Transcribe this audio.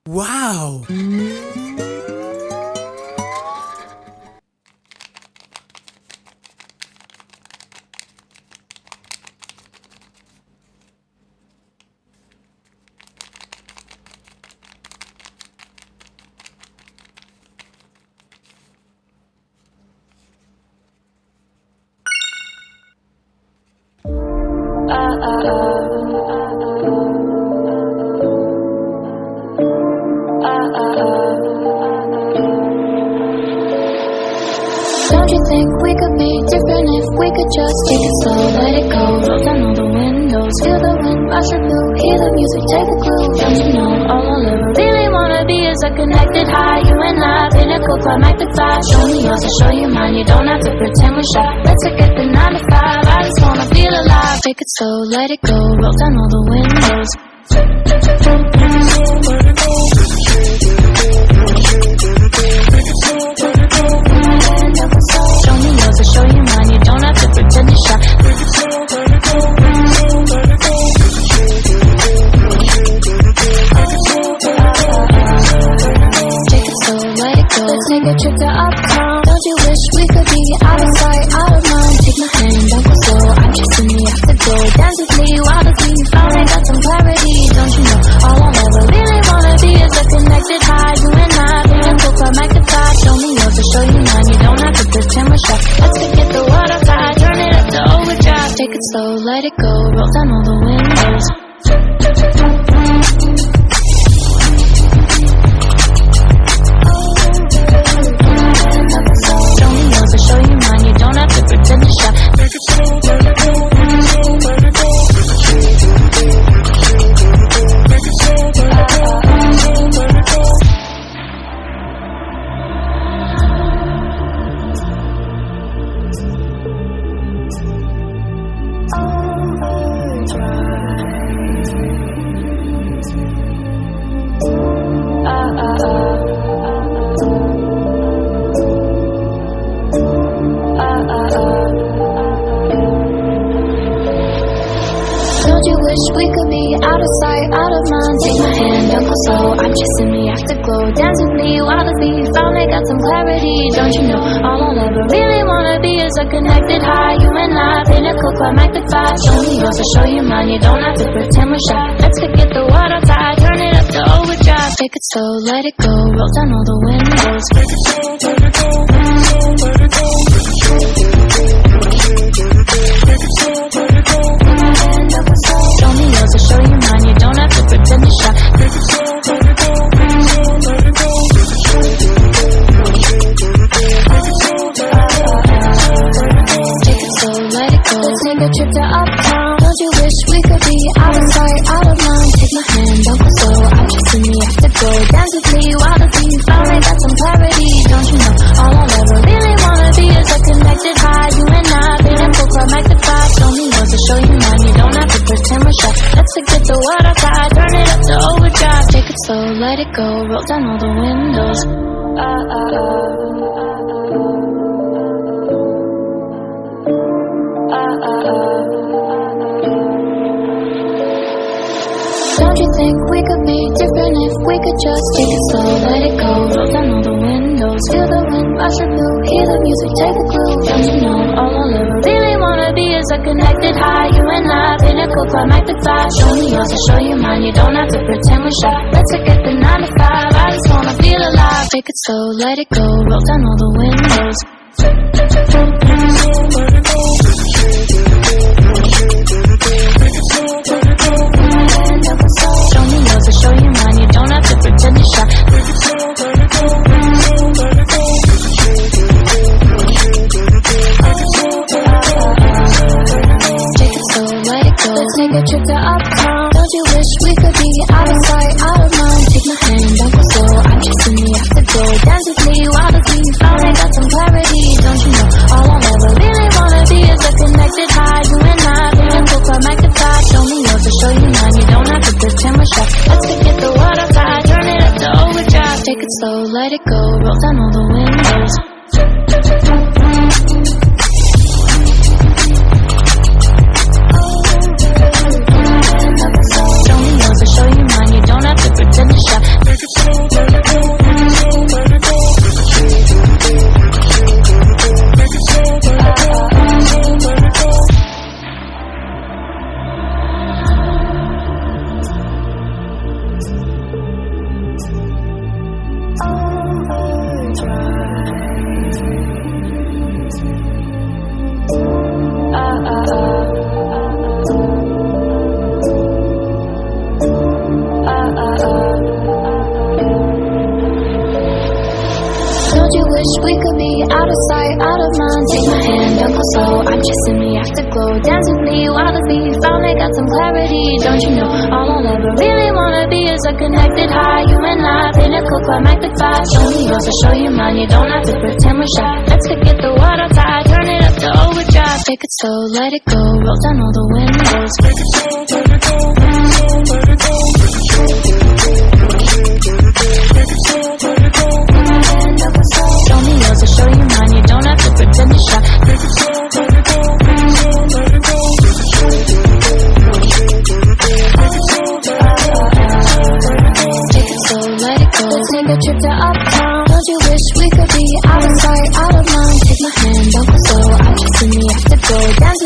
Wow! Don't you think we could be different if we could just take it slow, let it go, roll down all the windows, feel the wind rush the blue, hear the music, take a clue. Don't you know all I'll ever really wanna be is a connected high, you and I, pinnacle, climactic vibe. Show me yours, I'll show you mine, you don't have to pretend we're shy. Let's forget the 9 to 5, I just wanna feel alive. Take it slow, let it go, roll down all the windows. Show me yours, I'll show you mine, you don't have to pretend you're shy. Take it slow, let it go. Let's take a trip to uptown. Don't you wish we could be out of sight, out of mind? Take my hand, don't go slow, I'm chasing me after go. Dance with me, wild with me, finally got some clarity. Don't you know, all I'll ever really wanna be is a connected high, you and I, pinnacle, climactic vibe. Show me yours, I'll show you mine, you don't have to pretend we're shy. Let's forget the world outside, turn it up to overdrive. Take it slow, let it go, roll down all the windows. Show me yours, I'll show you mine, you don't have to pretend you're shy. Take it slow, let it go, let it go. Take it slow, let it go, let it go. Don't you wish we could be out of sight, out of mind? Take my hand, don't go slow, I'm chasing the afterglow. Dance with me, wild with me, finally got some clarity. Don't you know, all I'll ever really wanna be is a connected high, you and I, pinnacle, climactic vibe. Show me yours, I'll show you mine, you don't have to pretend we're shy. Let's forget the world outside, turn it up to overdrive. Take it slow, let it go, roll down all the windows. Take it slow, let it go, let it go. Take it slow, let it go. Show me yours, I'll show you mine, you don't have to pretend you're shy. Take it slow, let it go, let it go. Take it slow, let it go. Let's take a trip to uptown. Don't you wish we could be out of sight, out of mind? Take my hand, don't go slow, I'm chasing the afterglow. Dance with me, wild with me, finally got some clarity. Don't you know, all I'll ever really wanna be is a connected high, you and I, pinnacle, climactic vibe. Show me yours, I'll show you mine, you don't have to pretend we're shy. Let's forget the world outside, turn it up to overdrive. Take it slow, let it go, roll down all the windows. Don't you think we could be different if we could just take it slow, let it go, roll down all the windows, feel the wind rush the blue, hear the music, take a clue. Don't you know, all I'll ever really wanna be is a connected high, you and I, pinnacle, climactic vibe. Show me yours, I'll show you mine, you don't have to pretend we're shy. Let's forget the 9 to 5, I just wanna feel alive. Take it slow, let it go, roll down all the windows. Show me yours, I'll show you mine, you don't have to pretend you're shy. Take it slow, let it go, let it go. Take it slow, let it go. Let's take a trip to uptown. Don't you wish we could be out of sight, out of mind? Take my hand, don't go slow, I'm chasing the afterglow. Dance with me, wild with me, finally got some clarity. Don't you know, all I'll ever really wanna be is a connected high, you and I, pinnacle, climactic vibe. Show me yours, I'll show you mine, you don't have to pretend we're shy. Let's forget the world outside, turn it up to overdrive. Take it slow, let it go, roll down all the windows. Show me yours, I'll show you mine, you don't have to pretend you're shy. wish we could be out of sight, out of mind? Take my hand, don't go slow, I'm chasing me afterglow. Dance with me while the beat finally got some clarity. Don't you know, all I'll ever really wanna be is a connected high. You and I, pinnacle, climactic vibe. Show me yours, I'll show you mine. You don't have to pretend we're shy. Let's forget the water tide, turn it up to overdrive. Take it slow, let it go, roll down all the windows. Take it slow, let it go, let it go, let it go. Show me yours, I'll show you mine. You don't have to pretend you're shy. Take it slow, let it go, let it go, let it go. Take it slow, let it go. Let's take a trip to uptown. Don't you wish we could be out of sight, out of mind? Take my hand, don't go slow. I'm chasing me after go. Dance